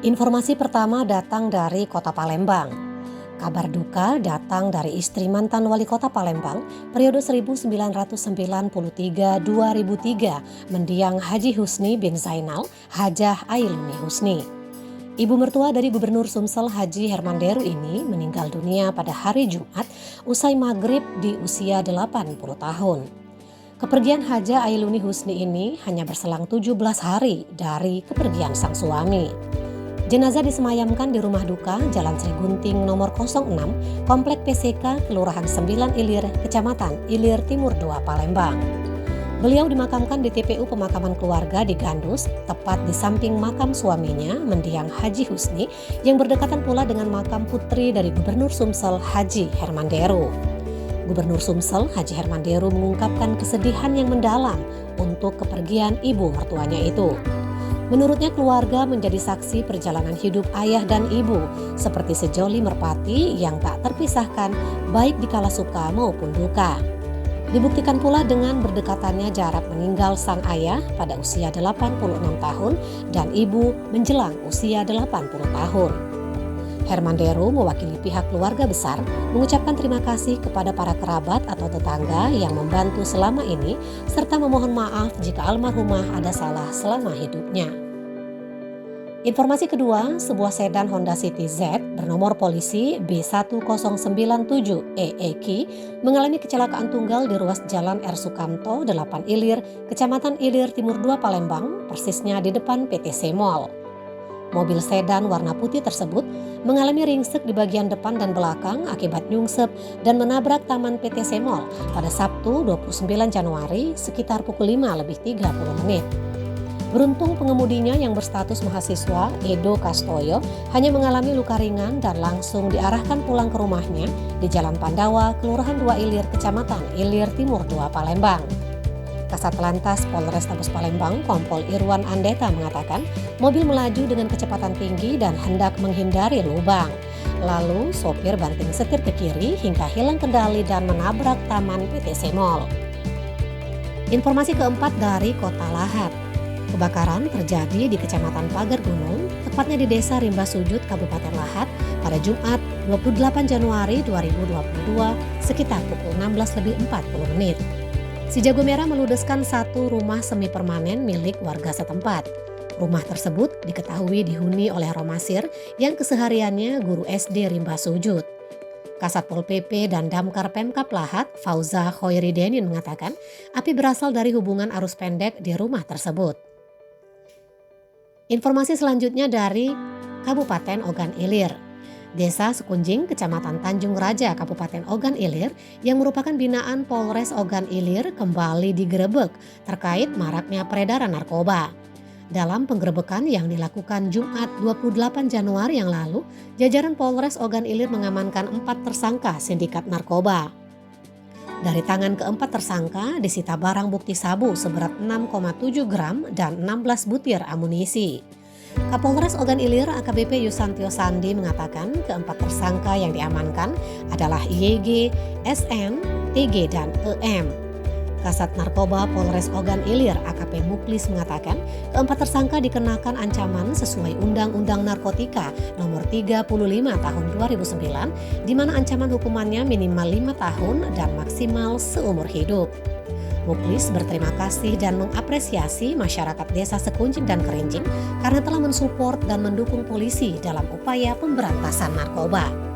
Informasi pertama datang dari Kota Palembang. Kabar duka datang dari istri mantan wali kota Palembang periode 1993-2003 mendiang Haji Husni bin Zainal Hajah Ailuni Husni. Ibu mertua dari Gubernur Sumsel Haji Hermanderu ini meninggal dunia pada hari Jumat usai maghrib di usia 80 tahun. Kepergian Hajah Ailuni Husni ini hanya berselang 17 hari dari kepergian sang suami. Jenazah disemayamkan di rumah duka Jalan Sri Gunting nomor 06, Komplek PCK, Kelurahan 9 Ilir, Kecamatan Ilir Timur 2, Palembang. Beliau dimakamkan di TPU pemakaman keluarga di Gandus, tepat di samping makam suaminya, mendiang Haji Husni, yang berdekatan pula dengan makam putri dari Gubernur Sumsel Haji Hermanderu. Gubernur Sumsel Haji Hermanderu mengungkapkan kesedihan yang mendalam untuk kepergian ibu mertuanya itu. Menurutnya keluarga menjadi saksi perjalanan hidup ayah dan ibu seperti sejoli merpati yang tak terpisahkan baik di kala suka maupun duka. Dibuktikan pula dengan berdekatannya jarak meninggal sang ayah pada usia 86 tahun dan ibu menjelang usia 80 tahun. Hermanderu mewakili pihak keluarga besar mengucapkan terima kasih kepada para kerabat atau tetangga yang membantu selama ini serta memohon maaf jika almarhumah ada salah selama hidupnya. Informasi kedua, sebuah sedan Honda City Z bernomor polisi B1097EEQ mengalami kecelakaan tunggal di ruas Jalan R. Sukamto 8 Ilir, Kecamatan Ilir Timur 2, Palembang, persisnya di depan PT Semol. Mobil sedan warna putih tersebut mengalami ringsek di bagian depan dan belakang akibat nyungsep dan menabrak taman PT Semol pada Sabtu 29 Januari sekitar pukul 5:30 menit. Beruntung pengemudinya yang berstatus mahasiswa, Edo Kastoyo, hanya mengalami luka ringan dan langsung diarahkan pulang ke rumahnya di Jalan Pandawa, Kelurahan 2 Ilir, Kecamatan Ilir Timur 2, Palembang. Kasat Lantas Polrestabes Palembang, Kompol Irwan Andeta mengatakan mobil melaju dengan kecepatan tinggi dan hendak menghindari lubang. Lalu sopir banting setir ke kiri hingga hilang kendali dan menabrak taman PT Semol. Informasi keempat dari Kota Lahat. Kebakaran terjadi di Kecamatan Pagar Gunung, tepatnya di Desa Rimba Sujud, Kabupaten Lahat pada Jumat 28 Januari 2022 sekitar pukul 16:40 menit. Si jago merah meludeskan satu rumah semi permanen milik warga setempat. Rumah tersebut diketahui dihuni oleh Romasir yang kesehariannya guru SD Rimba Sujud. Kasat Pol PP dan Damkar Pemkab Lahat, Fauza Khoiridenin mengatakan api berasal dari hubungan arus pendek di rumah tersebut. Informasi selanjutnya dari Kabupaten Ogan Ilir. Desa Sekunjing, Kecamatan Tanjung Raja, Kabupaten Ogan Ilir yang merupakan binaan Polres Ogan Ilir kembali digerebek terkait maraknya peredaran narkoba. Dalam penggerebekan yang dilakukan Jumat 28 Januari yang lalu, jajaran Polres Ogan Ilir mengamankan 4 tersangka sindikat narkoba. Dari tangan keempat tersangka disita barang bukti sabu seberat 6,7 gram dan 16 butir amunisi. Kapolres Ogan Ilir AKBP Yusantio Sandi mengatakan keempat tersangka yang diamankan adalah YG, SN, TG, dan EM. Kasat Narkoba Polres Ogan Ilir AKP Muklis mengatakan keempat tersangka dikenakan ancaman sesuai Undang-Undang Narkotika nomor 35 tahun 2009 di mana ancaman hukumannya minimal 5 tahun dan maksimal seumur hidup. Muklis berterima kasih dan mengapresiasi masyarakat Desa Sekunjing dan Kerinjing karena telah mensupport dan mendukung polisi dalam upaya pemberantasan narkoba.